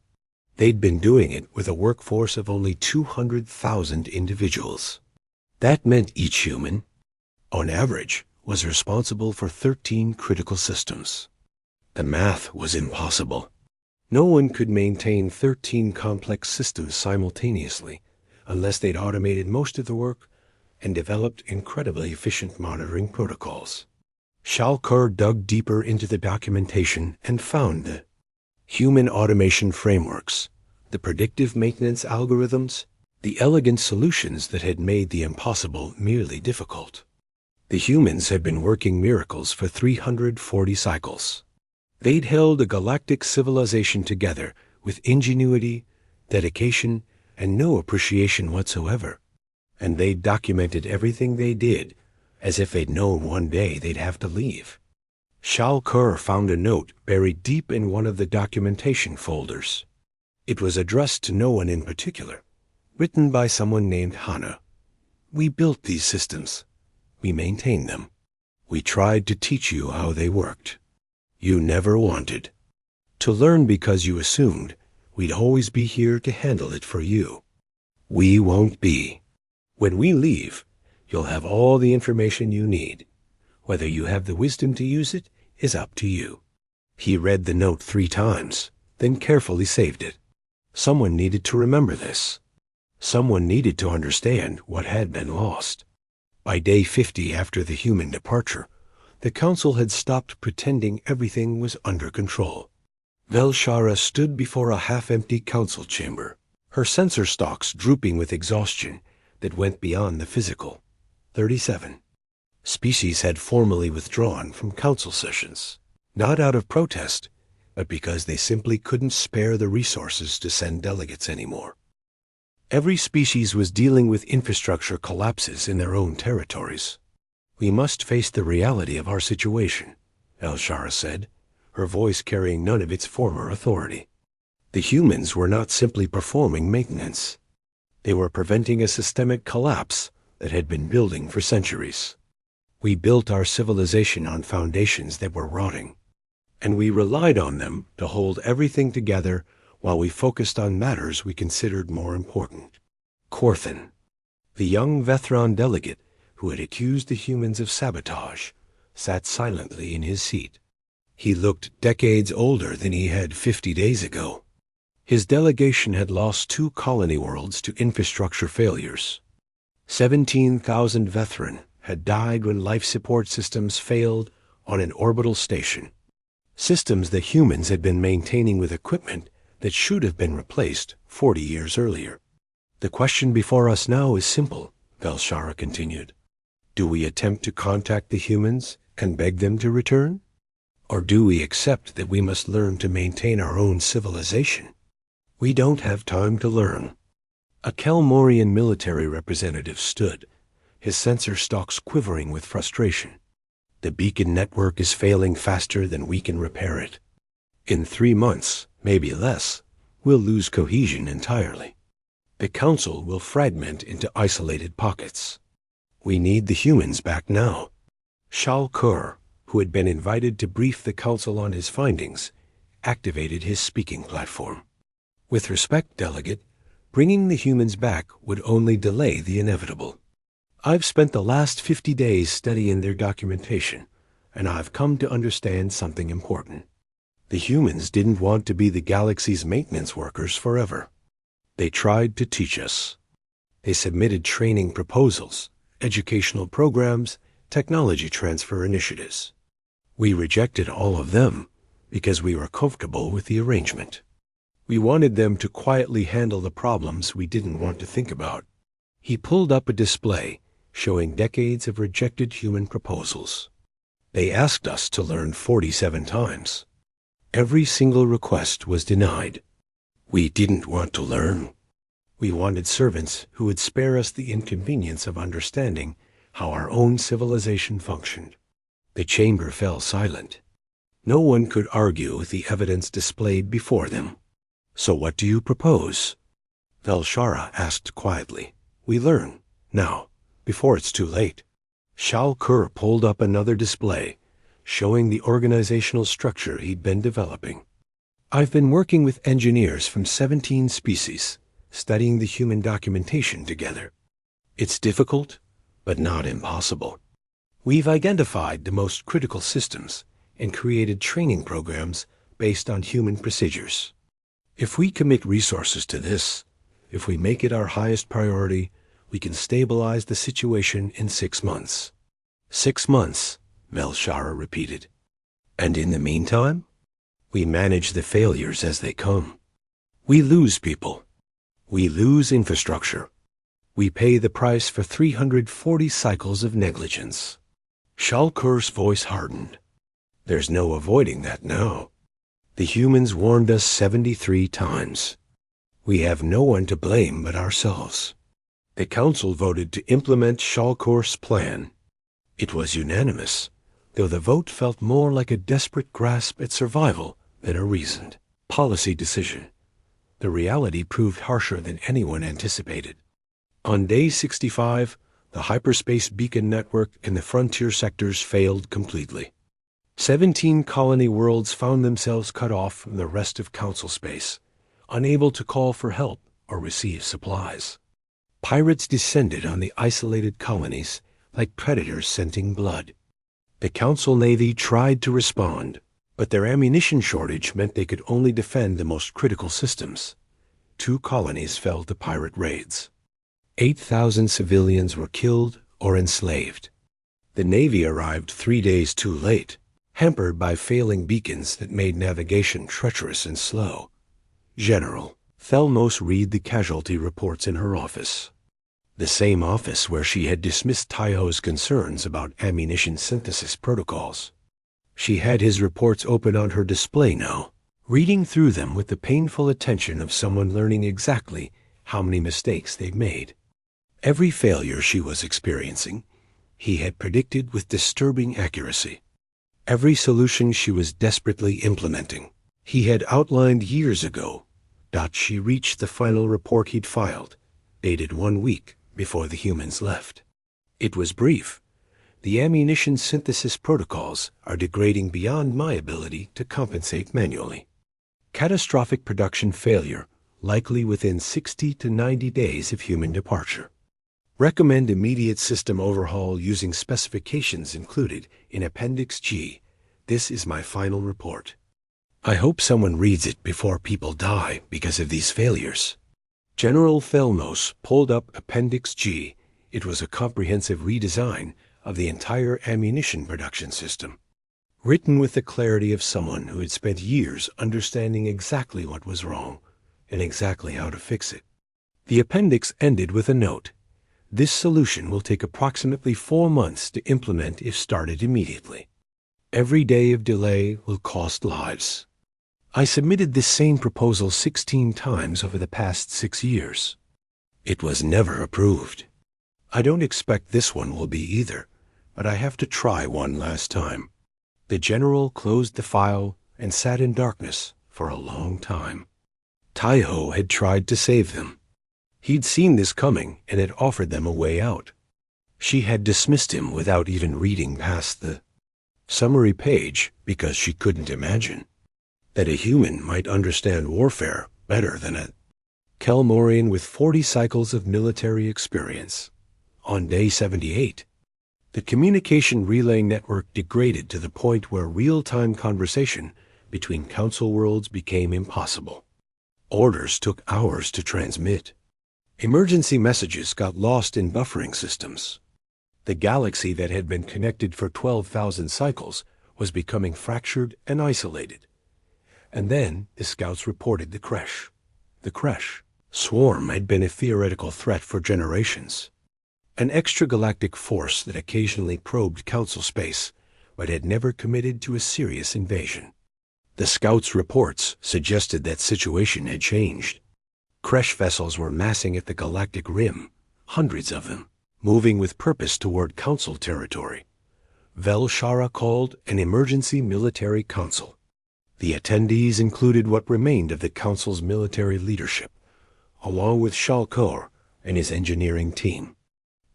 They'd been doing it with a workforce of only 200,000 individuals. That meant each human, on average, was responsible for 13 critical systems. The math was impossible. No one could maintain 13 complex systems simultaneously unless they'd automated most of the work and developed incredibly efficient monitoring protocols. Chalkor dug deeper into the documentation and found the human automation frameworks, the predictive maintenance algorithms, the elegant solutions that had made the impossible merely difficult. The humans had been working miracles for 340 cycles. They'd held a galactic civilization together with ingenuity, dedication, and no appreciation whatsoever. And they'd documented everything they did as if they'd known one day they'd have to leave. Chalkor found a note buried deep in one of the documentation folders. It was addressed to no one in particular, written by someone named Hana. We built these systems. We maintained them. We tried to teach you how they worked. You never wanted to learn because you assumed we'd always be here to handle it for you. We won't be. When we leave, you'll have all the information you need. Whether you have the wisdom to use it is up to you. He read the note 3 times, then carefully saved it. Someone needed to remember this. Someone needed to understand what had been lost. By day 50 after the human departure, the Council had stopped pretending everything was under control. Velshara stood before a half-empty council chamber, her sensor stalks drooping with exhaustion that went beyond the physical. 37. Species had formally withdrawn from council sessions, not out of protest, but because they simply couldn't spare the resources to send delegates anymore. Every species was dealing with infrastructure collapses in their own territories. "We must face the reality of our situation," Velshara said, her voice carrying none of its former authority. The humans were not simply performing maintenance. They were preventing a systemic collapse that had been building for centuries. We built our civilization on foundations that were rotting, and we relied on them to hold everything together while we focused on matters we considered more important. Corthan, the young Vethron delegate who had accused the humans of sabotage, sat silently in his seat. He looked decades older than he had 50 days ago. His delegation had lost 2 colony worlds to infrastructure failures. 17,000 Vethron had died when life support systems failed on an orbital station. Systems that humans had been maintaining with equipment that should have been replaced 40 years earlier. "The question before us now is simple," Velshara continued. "Do we attempt to contact the humans and beg them to return? Or do we accept that we must learn to maintain our own civilization? We don't have time to learn." A Kelmorian military representative stood, his sensor stalks quivering with frustration. "The beacon network is failing faster than we can repair it. In 3 months, maybe less, we'll lose cohesion entirely. The Council will fragment into isolated pockets. We need the humans back now." Shal Kur, who had been invited to brief the Council on his findings, activated his speaking platform. "With respect, Delegate, bringing the humans back would only delay the inevitable. I've spent the last 50 days studying their documentation, and I've come to understand something important. The humans didn't want to be the galaxy's maintenance workers forever. They tried to teach us. They submitted training proposals, educational programs, technology transfer initiatives. We rejected all of them because we were comfortable with the arrangement. We wanted them to quietly handle the problems we didn't want to think about." He pulled up a display showing decades of rejected human proposals. "They asked us to learn 47 times. Every single request was denied. We didn't want to learn. We wanted servants who would spare us the inconvenience of understanding how our own civilization functioned." The chamber fell silent. No one could argue with the evidence displayed before them. "So what do you propose?" Velshara asked quietly. "We learn, now, before it's too late." Shal Kur pulled up another display, showing the organizational structure he'd been developing. "I've been working with engineers from 17 species, studying the human documentation together. It's difficult, but not impossible. We've identified the most critical systems and created training programs based on human procedures. If we commit resources to this, if we make it our highest priority, we can stabilize the situation in 6 months. 6 months, Velshara repeated. And in the meantime, we manage the failures as they come. We lose people. We lose infrastructure. We pay the price for 340 cycles of negligence." Shalkur's voice hardened. "There's no avoiding that now. The humans warned us 73 times. We have no one to blame but ourselves." The council voted to implement Shalkur's plan. It was unanimous, though the vote felt more like a desperate grasp at survival than a reasoned policy decision. The reality proved harsher than anyone anticipated. On day 65, the hyperspace beacon network in the frontier sectors failed completely. 17 colony worlds found themselves cut off from the rest of council space, unable to call for help or receive supplies. Pirates descended on the isolated colonies like predators scenting blood. The council navy tried to respond, but their ammunition shortage meant they could only defend the most critical systems. 2 colonies fell to pirate raids. 8,000 civilians were killed or enslaved. The Navy arrived 3 days too late, hampered by failing beacons that made navigation treacherous and slow. General Thelmos read the casualty reports in her office. the same office where she had dismissed Taiho's concerns about ammunition synthesis protocols. She had his reports open on her display now, reading through them with the painful attention of someone learning exactly how many mistakes they'd made. Every failure she was experiencing, he had predicted with disturbing accuracy. Every solution she was desperately implementing, he had outlined years ago. She reached the final report he'd filed, dated 1 week before the humans left. It was brief. The ammunition synthesis protocols are degrading beyond my ability to compensate manually. Catastrophic production failure, likely within 60 to 90 days of human departure. Recommend immediate system overhaul using specifications included in Appendix G. This is my final report. I hope someone reads it before people die because of these failures. General Thelmos pulled up Appendix G. It was a comprehensive redesign of the entire ammunition production system, written with the clarity of someone who had spent years understanding exactly what was wrong and exactly how to fix it. The appendix ended with a note. This solution will take approximately 4 months to implement if started immediately. Every day of delay will cost lives. I submitted this same proposal 16 times over the past 6 years. It was never approved. I don't expect this one will be either, but I have to try one last time. The general closed the file and sat in darkness for a long time. Taiho had tried to save them. He'd seen this coming and had offered them a way out. She had dismissed him without even reading past the summary page because she couldn't imagine that a human might understand warfare better than a Kelmorian with 40 cycles of military experience. On day 78, the communication relay network degraded to the point where real-time conversation between council worlds became impossible. Orders took hours to transmit. Emergency messages got lost in buffering systems. The galaxy that had been connected for 12,000 cycles was becoming fractured and isolated. And then the scouts reported the Kresh. The Kresh swarm had been a theoretical threat for generations. An extragalactic force that occasionally probed council space, but had never committed to a serious invasion. The scouts' reports suggested that situation had changed. Kresh vessels were massing at the galactic rim, hundreds of them, moving with purpose toward council territory. Velshara called an emergency military council. The attendees included what remained of the council's military leadership, along with Shalkor and his engineering team.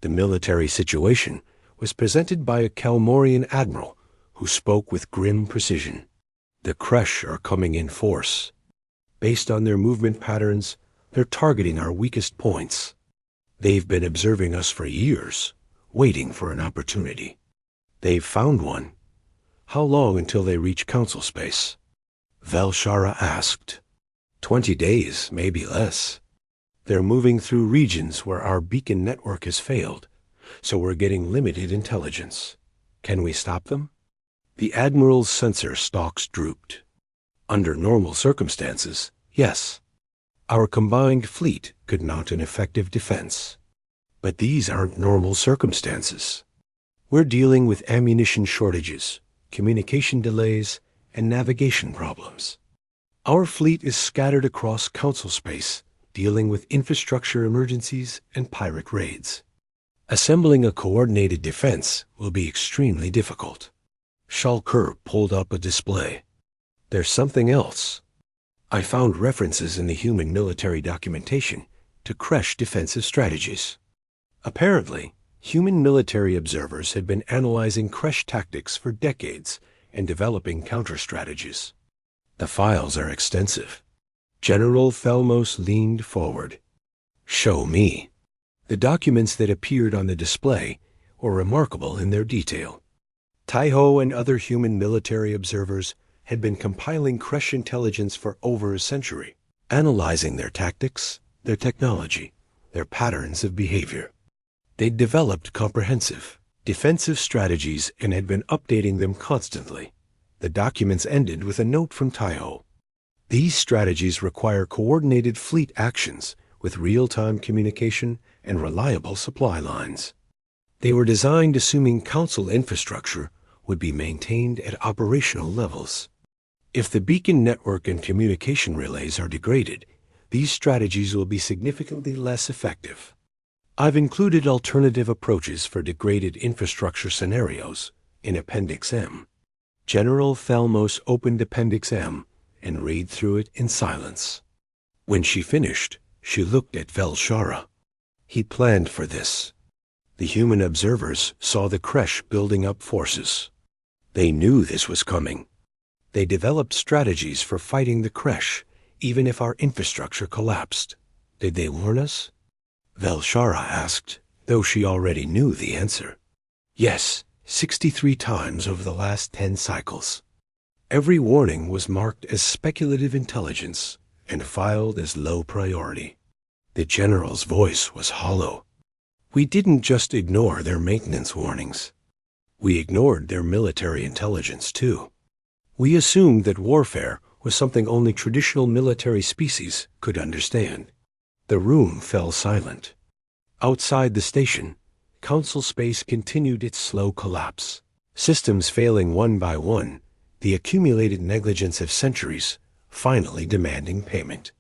The military situation was presented by a Kelmorian admiral who spoke with grim precision. The Kresh are coming in force. Based on their movement patterns, they're targeting our weakest points. They've been observing us for years, waiting for an opportunity. They've found one. How long until they reach council space? Velshara asked. 20 days, maybe less. They're moving through regions where our beacon network has failed, so we're getting limited intelligence. Can we stop them? The Admiral's sensor stalks drooped. Under normal circumstances, yes. Our combined fleet could mount an effective defense. But these aren't normal circumstances. We're dealing with ammunition shortages, communication delays, and navigation problems. Our fleet is scattered across council space, dealing with infrastructure emergencies and pirate raids. Assembling a coordinated defense will be extremely difficult. Shalkur pulled up a display. There's something else. I found references in the human military documentation to Kresh defensive strategies. Apparently, human military observers had been analyzing Kresh tactics for decades and developing counter-strategies. The files are extensive. General Thelmos leaned forward. Show me. The documents that appeared on the display were remarkable in their detail. Taiho and other human military observers had been compiling Kresh intelligence for over a century, analyzing their tactics, their technology, their patterns of behavior. They'd developed comprehensive, defensive strategies and had been updating them constantly. The documents ended with a note from Taiho. These strategies require coordinated fleet actions with real-time communication and reliable supply lines. They were designed assuming Council infrastructure would be maintained at operational levels. If the beacon network and communication relays are degraded, these strategies will be significantly less effective. I've included alternative approaches for degraded infrastructure scenarios in Appendix M. General Thelmos opened Appendix M and read through it in silence. When she finished, she looked at Velshara. He planned for this. The human observers saw the Kresh building up forces. They knew this was coming. They developed strategies for fighting the Kresh, even if our infrastructure collapsed. Did they warn us? Velshara asked, though she already knew the answer. Yes, 63 times over the last 10 cycles. Every warning was marked as speculative intelligence and filed as low priority. The general's voice was hollow. We didn't just ignore their maintenance warnings. We ignored their military intelligence, too. We assumed that warfare was something only traditional military species could understand. The room fell silent. Outside the station, Council space continued its slow collapse. Systems failing one by one, the accumulated negligence of centuries, finally demanding payment.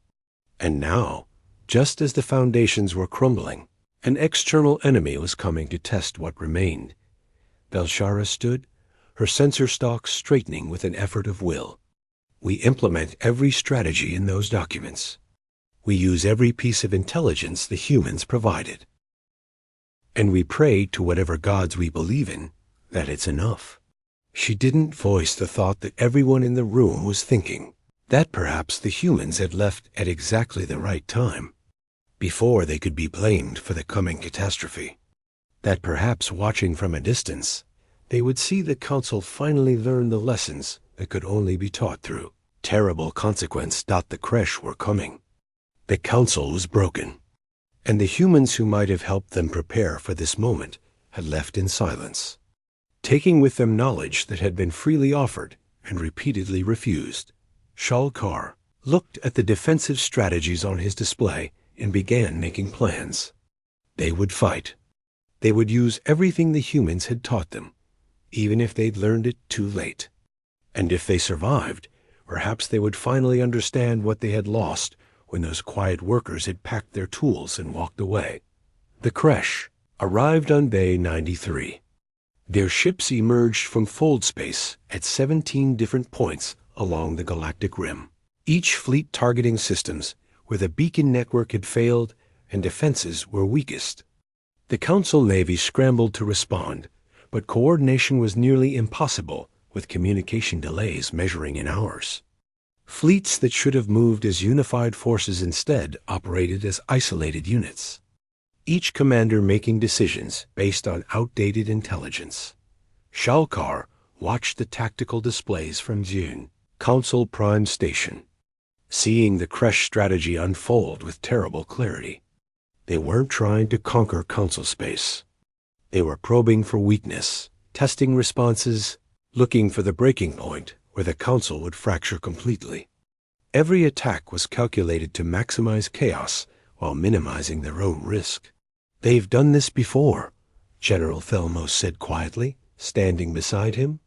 And now, just as the foundations were crumbling, an external enemy was coming to test what remained. Velshara stood, her sensor stalks straightening with an effort of will. We implement every strategy in those documents. We use every piece of intelligence the humans provided. And we pray to whatever gods we believe in that it's enough. She didn't voice the thought that everyone in the room was thinking, that perhaps the humans had left at exactly the right time, before they could be blamed for the coming catastrophe. That perhaps watching from a distance, they would see the Council finally learn the lessons that could only be taught through terrible consequence. The Kresh were coming. The Council was broken, and the humans who might have helped them prepare for this moment had left in silence, taking with them knowledge that had been freely offered and repeatedly refused. Shalkar looked at the defensive strategies on his display and began making plans. They would fight. They would use everything the humans had taught them, even if they'd learned it too late. And if they survived, perhaps they would finally understand what they had lost when those quiet workers had packed their tools and walked away. The Kresh arrived on Bay 93. Their ships emerged from fold space at 17 different points along the galactic rim, each fleet targeting systems where the beacon network had failed and defenses were weakest. The Council Navy scrambled to respond, but coordination was nearly impossible, with communication delays measuring in hours. Fleets that should have moved as unified forces instead operated as isolated units, each commander making decisions based on outdated intelligence. Shalkar watched the tactical displays from June, Council Prime Station, seeing the Kresh strategy unfold with terrible clarity. They weren't trying to conquer Council space. They were probing for weakness, testing responses, looking for the breaking point where the Council would fracture completely. Every attack was calculated to maximize chaos while minimizing their own risk. They've done this before, General Thelmos said quietly, standing beside him.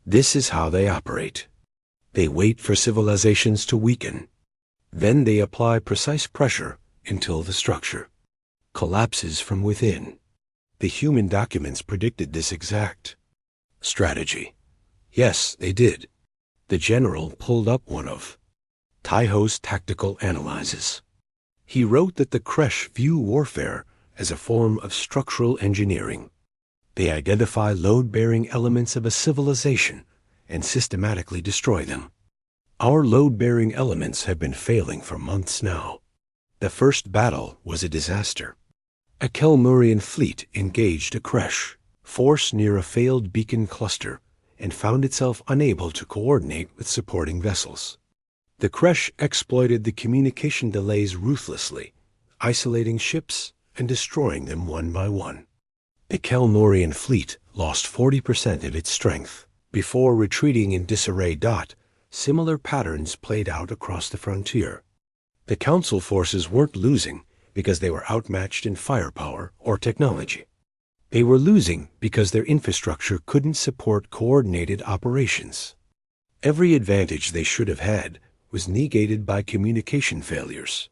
This is how they operate. They wait for civilizations to weaken. Then they apply precise pressure until the structure collapses from within. The human documents predicted this exact strategy. Yes, they did. The general pulled up one of Taiho's tactical analyses. He wrote that the Kresh view warfare as a form of structural engineering. They identify load-bearing elements of a civilization and systematically destroy them. Our load-bearing elements have been failing for months now. The first battle was a disaster. A Kelmurian fleet engaged a Kresh force near a failed beacon cluster and found itself unable to coordinate with supporting vessels. The Kresh exploited the communication delays ruthlessly, isolating ships and destroying them one by one. The Kelmurian fleet lost 40% of its strength before retreating in disarray. Similar patterns played out across the frontier. The Council forces weren't losing because they were outmatched in firepower or technology. They were losing because their infrastructure couldn't support coordinated operations. Every advantage they should have had was negated by communication failures,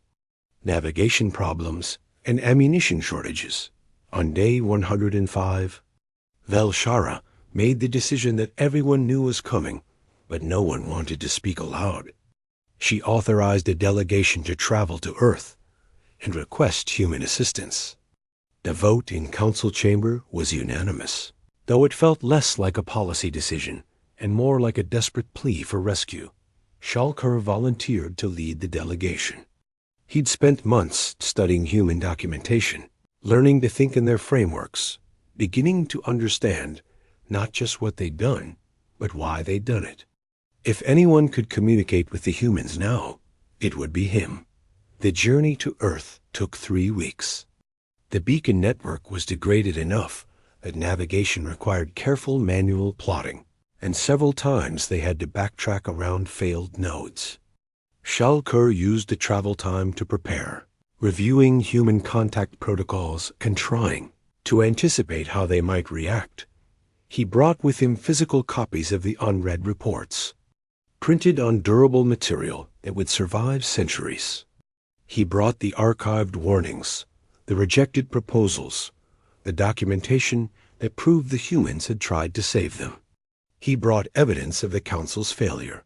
navigation problems, and ammunition shortages. On day 105, Velshara made the decision that everyone knew was coming, but no one wanted to speak aloud. She authorized a delegation to travel to Earth and request human assistance. The vote in council chamber was unanimous, though it felt less like a policy decision and more like a desperate plea for rescue. Shalkur volunteered to lead the delegation. He'd spent months studying human documentation, learning to think in their frameworks, beginning to understand not just what they'd done, but why they'd done it. If anyone could communicate with the humans now, it would be him. The journey to Earth took 3 weeks. The beacon network was degraded enough that navigation required careful manual plotting, and several times they had to backtrack around failed nodes. Shalkur used the travel time to prepare, reviewing human contact protocols and trying to anticipate how they might react. He brought with him physical copies of the unread reports, printed on durable material that would survive centuries. He brought the archived warnings, the rejected proposals, the documentation that proved the humans had tried to save them. He brought evidence of the Council's failure,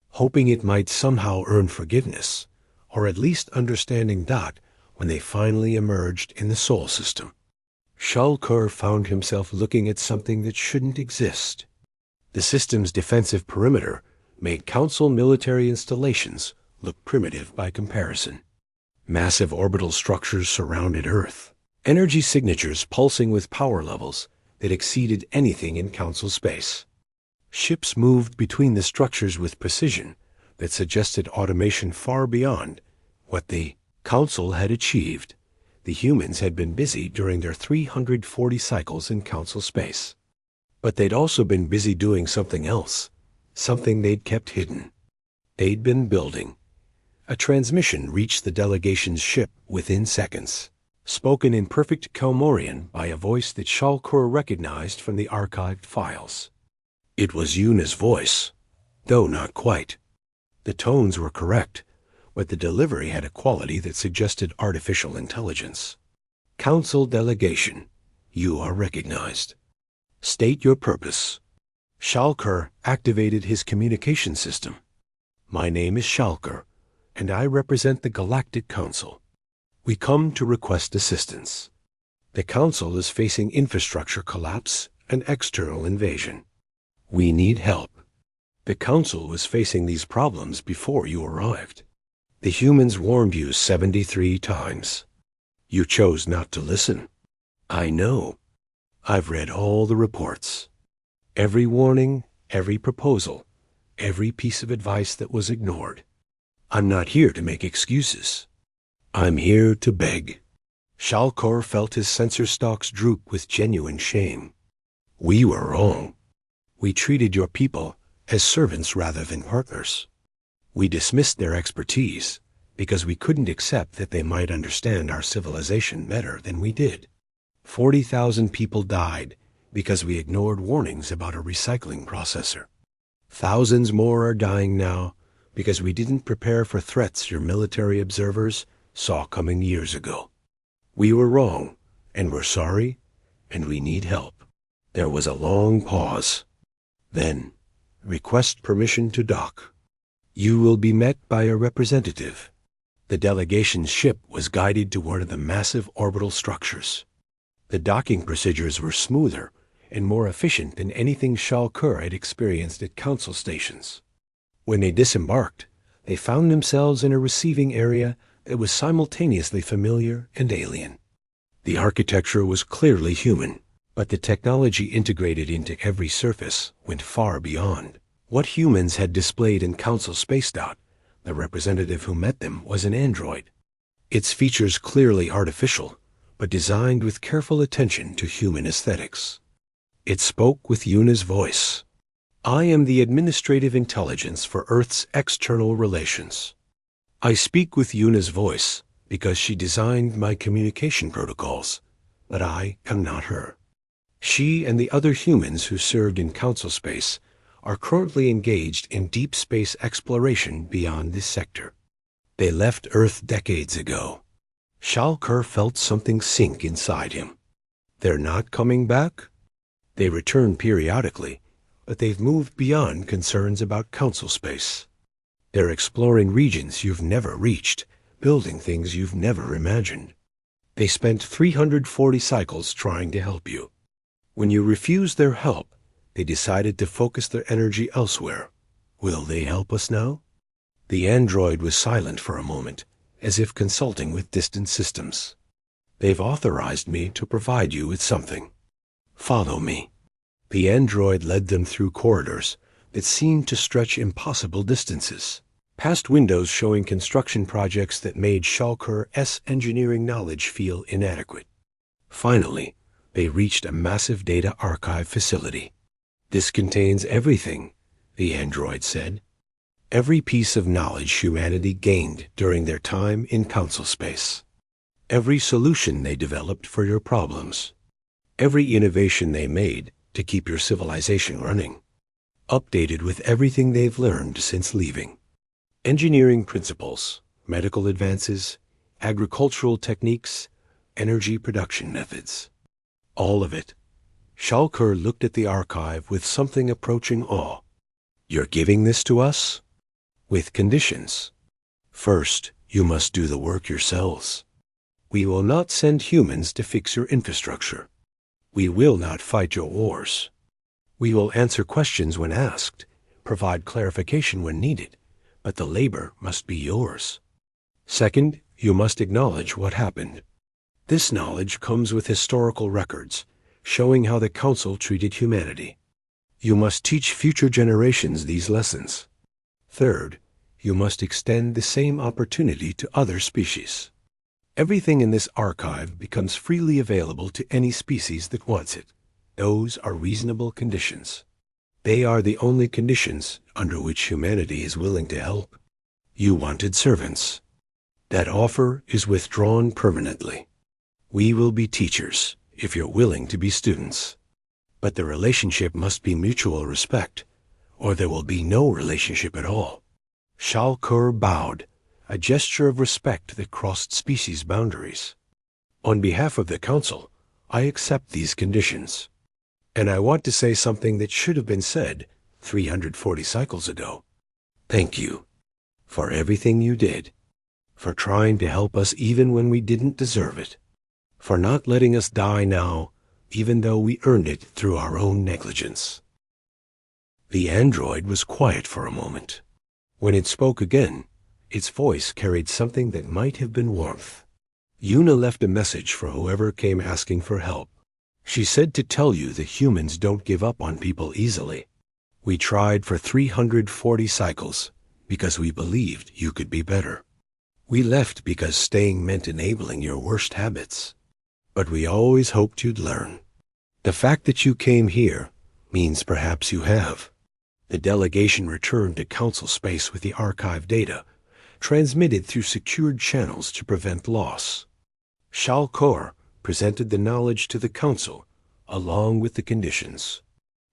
hoping it might somehow earn forgiveness, or at least understanding that when they finally emerged in the Sol system. Shalkur found himself looking at something that shouldn't exist. The system's defensive perimeter made Council military installations look primitive by comparison. Massive orbital structures surrounded Earth, energy signatures pulsing with power levels that exceeded anything in Council space. Ships moved between the structures with precision that suggested automation far beyond what the Council had achieved. The humans had been busy during their 340 cycles in Council space. But they'd also been busy doing something else, something they'd kept hidden. They'd been building. A transmission reached the delegation's ship within seconds, spoken in perfect Kelmorian by a voice that Shalkur recognized from the archived files. It was Yuna's voice, though not quite. The tones were correct, but the delivery had a quality that suggested artificial intelligence. Council delegation, you are recognized. State your purpose. Shalkur activated his communication system. My name is Shalkur, and I represent the Galactic Council. We come to request assistance. The Council is facing infrastructure collapse and external invasion. We need help. The Council was facing these problems before you arrived. The humans warned you 73 times. You chose not to listen. I know. I've read all the reports. Every warning, every proposal, every piece of advice that was ignored. I'm not here to make excuses. I'm here to beg. Shalkur felt his sensor stalks droop with genuine shame. We were wrong. We treated your people as servants rather than partners. We dismissed their expertise because we couldn't accept that they might understand our civilization better than we did. 40,000 people died because we ignored warnings about a recycling processor. Thousands more are dying now because we didn't prepare for threats your military observers saw coming years ago. We were wrong, and we're sorry, and we need help. There was a long pause. Then, request permission to dock. You will be met by a representative. The delegation's ship was guided to one of the massive orbital structures. The docking procedures were smoother and more efficient than anything Shalkur had experienced at Council stations. When they disembarked, they found themselves in a receiving area that was simultaneously familiar and alien. The architecture was clearly human, but the technology integrated into every surface went far beyond what humans had displayed in Council Space. The representative who met them was an android. Its features clearly artificial, but designed with careful attention to human aesthetics. It spoke with Yuna's voice. I am the administrative intelligence for Earth's external relations. I speak with Yuna's voice because she designed my communication protocols, but I am not her. She and the other humans who served in Council Space are currently engaged in deep space exploration beyond this sector. They left Earth decades ago. Shalker felt something sink inside him. They're not coming back? They return periodically, but they've moved beyond concerns about Council Space. They're exploring regions you've never reached, building things you've never imagined. They spent 340 cycles trying to help you. When you refused their help, they decided to focus their energy elsewhere. Will they help us now? The android was silent for a moment, as if consulting with distant systems. They've authorized me to provide you with something. Follow me. The android led them through corridors that seemed to stretch impossible distances, past windows showing construction projects that made Shalker's engineering knowledge feel inadequate. Finally, they reached a massive data archive facility. This contains everything, the android said. Every piece of knowledge humanity gained during their time in Council Space. Every solution they developed for your problems. Every innovation they made to keep your civilization running. Updated with everything they've learned since leaving. Engineering principles, medical advances, agricultural techniques, energy production methods. All of it. Shalker looked at the archive with something approaching awe. You're giving this to us? With conditions. First, you must do the work yourselves. We will not send humans to fix your infrastructure. We will not fight your wars. We will answer questions when asked, provide clarification when needed, but the labor must be yours. Second, you must acknowledge what happened. This knowledge comes with historical records, showing how the Council treated humanity. You must teach future generations these lessons. Third, you must extend the same opportunity to other species. Everything in this archive becomes freely available to any species that wants it. Those are reasonable conditions. They are the only conditions under which humanity is willing to help. You wanted servants. That offer is withdrawn permanently. We will be teachers, if you're willing to be students. But the relationship must be mutual respect, or there will be no relationship at all. Shalker bowed, a gesture of respect that crossed species boundaries. On behalf of the Council, I accept these conditions. And I want to say something that should have been said 340 cycles ago. Thank you for everything you did, for trying to help us even when we didn't deserve it, for not letting us die now, even though we earned it through our own negligence. The android was quiet for a moment. When it spoke again, its voice carried something that might have been warmth. Yuna left a message for whoever came asking for help. She said to tell you that humans don't give up on people easily. We tried for 340 cycles because we believed you could be better. We left because staying meant enabling your worst habits. But we always hoped you'd learn. The fact that you came here means perhaps you have. The delegation returned to Council Space with the archive data, transmitted through secured channels to prevent loss. Shalker presented the knowledge to the Council, along with the conditions.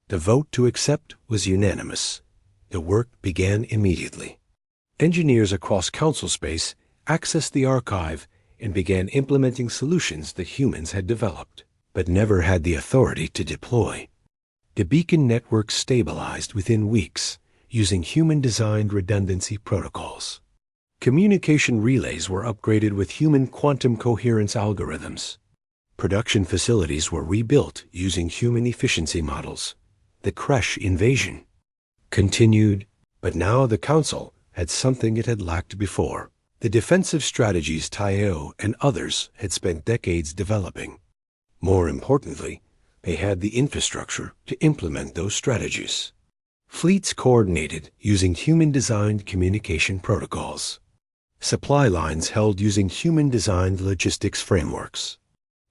The vote to accept was unanimous. The work began immediately. Engineers across Council Space accessed the archive and began implementing solutions that humans had developed, but never had the authority to deploy. The beacon network stabilized within weeks, using human-designed redundancy protocols. Communication relays were upgraded with human quantum coherence algorithms. Production facilities were rebuilt using human efficiency models. The Kresh invasion continued, but now the Council had something it had lacked before. The defensive strategies Taio and others had spent decades developing. More importantly, they had the infrastructure to implement those strategies. Fleets coordinated using human-designed communication protocols. Supply lines held using human-designed logistics frameworks.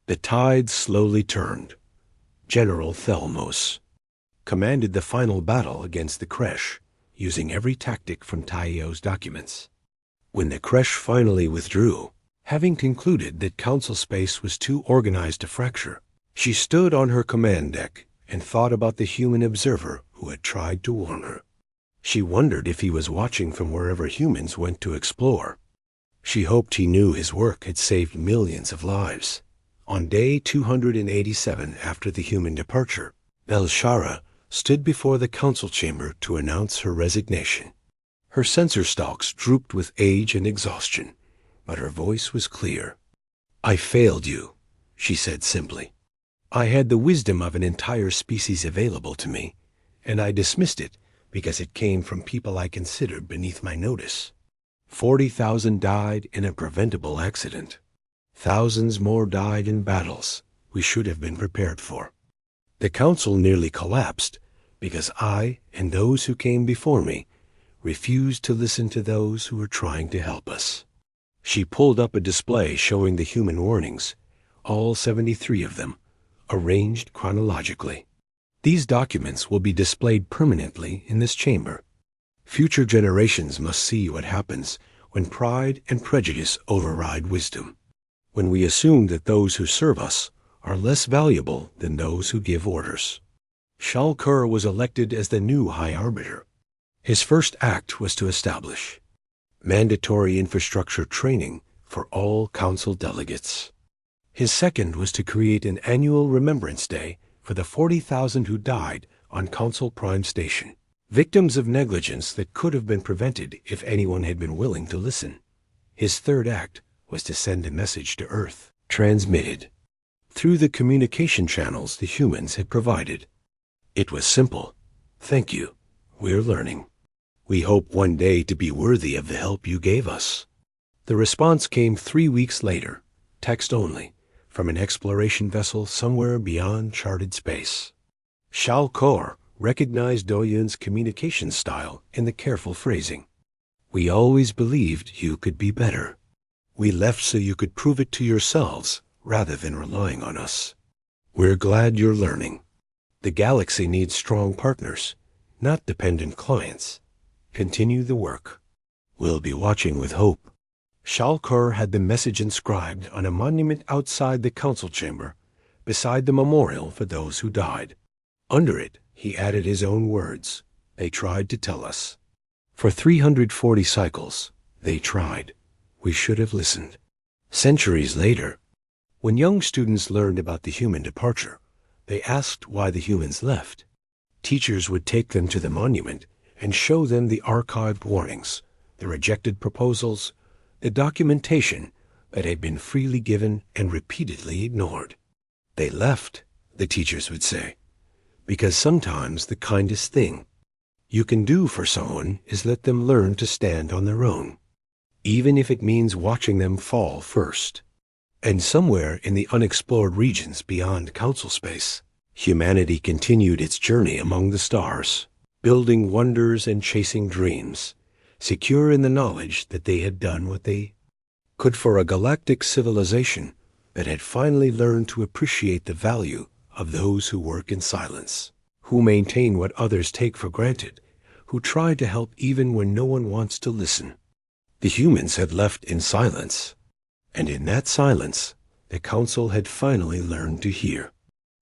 The tide slowly turned. General Thelmos commanded the final battle against the Kresh, using every tactic from Taio's documents. When the Kresh finally withdrew, Having concluded that council space was too organized to fracture, she stood on her command deck and thought about the human observer who had tried to warn her. She wondered if he was watching from wherever humans went to explore. She hoped he knew his work had saved millions of lives. On day 287 after the human departure, Belshara stood before the council chamber to announce her resignation. Her censer stalks drooped with age and exhaustion, but her voice was clear. "I failed you," she said simply. "I had the wisdom of an entire species available to me, and I dismissed it because it came from people I considered beneath my notice. 40,000 died in a preventable accident. Thousands more died in battles we should have been prepared for. The council nearly collapsed because I and those who came before me refused to listen to those who were trying to help us." She pulled up a display showing the human warnings, all 73 of them, arranged chronologically. "These documents will be displayed permanently in this chamber. Future generations must see what happens when pride and prejudice override wisdom, when we assume that those who serve us are less valuable than those who give orders." Shalkur was elected as the new High Arbiter. His first act was to establish mandatory infrastructure training for all council delegates. His second was to create an annual Remembrance Day for the 40,000 who died on Council Prime Station, victims of negligence that could have been prevented if anyone had been willing to listen. His third act was to send a message to Earth, transmitted through the communication channels the humans had provided. It was simple. "Thank you. We're learning. We hope one day to be worthy of the help you gave us." The response came 3 weeks later, text only, from an exploration vessel somewhere beyond charted space. Shalkor recognized Doyun's communication style in the careful phrasing. "We always believed you could be better. We left so you could prove it to yourselves rather than relying on us. We're glad you're learning. The galaxy needs strong partners, not dependent clients. Continue the work. We'll be watching with hope." Shalkur had the message inscribed on a monument outside the council chamber, beside the memorial for those who died. Under it, he added his own words. "They tried to tell us. For 340 cycles, they tried. We should have listened." Centuries later, when young students learned about the human departure, they asked why the humans left. Teachers would take them to the monument and show them the archived warnings, the rejected proposals, the documentation that had been freely given and repeatedly ignored. "They left," the teachers would say, "because sometimes the kindest thing you can do for someone is let them learn to stand on their own, even if it means watching them fall first." And somewhere in the unexplored regions beyond council space, humanity continued its journey among the stars, building wonders and chasing dreams, secure in the knowledge that they had done what they could for a galactic civilization that had finally learned to appreciate the value of those who work in silence, who maintain what others take for granted, who try to help even when no one wants to listen. The humans had left in silence, and in that silence, the council had finally learned to hear.